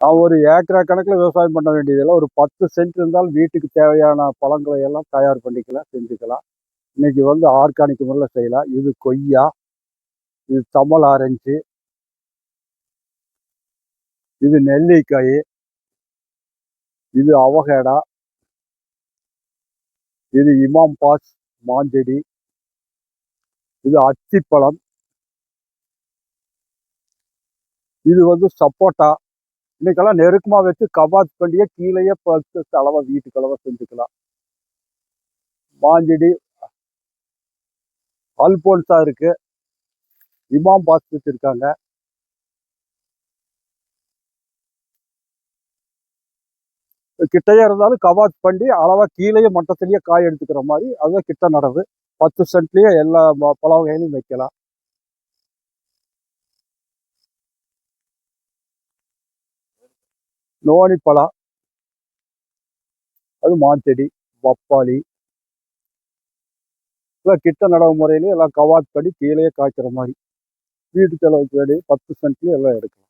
ஒரு ஏக்கரா கணக்கில் விவசாயம் பண்ண வேண்டியதில்லை. ஒரு 10 சென்ட் இருந்தால் வீட்டுக்கு தேவையான பழங்களை எல்லாம் தயார் பண்ணிக்கலாம், செஞ்சுக்கலாம். இன்னைக்கு ஆர்கானிக் முறையில் செய்யலாம். இது கொய்யா, இது தமிழ் ஆரஞ்சு, இது நெல்லிக்காய், இது அவகேடா, இது இமாம் பாஸ் மாஞ்செடி, இது அத்திப்பழம், இது சப்போட்டா. இன்னைக்கெல்லாம் நெருக்கமா வச்சு கபாத் பண்ணியே கீழேயே பறிச்சு அளவா வீட்டுக்கு அளவா செஞ்சுக்கலாம். மாஞ்செடி அல்போன்ஸா இருக்கு, இமாம் பாஸ் வச்சிருக்காங்க. கிட்டையே இருந்தாலும் கவாத் பண்ணி அளவா கீழேயே மட்டத்திலேயே காய் எடுத்துக்கிற மாதிரி அதுதான் கிட்ட நடவு. 10 சென்ட்லயே எல்லா பழ வகைகளையும் வைக்கலாம். நோனி பழம், அது மாஞ்செடி, பப்பாளி, எல்லாம் கிட்ட நடவு முறையிலேயே எல்லாம் கவாத் பண்ணி கீழேயே காய்க்கிற மாதிரி வீட்டு செலவுக்கு வேண்டிய 10 சென்ட்லயே எல்லாம் எடுக்கலாம்.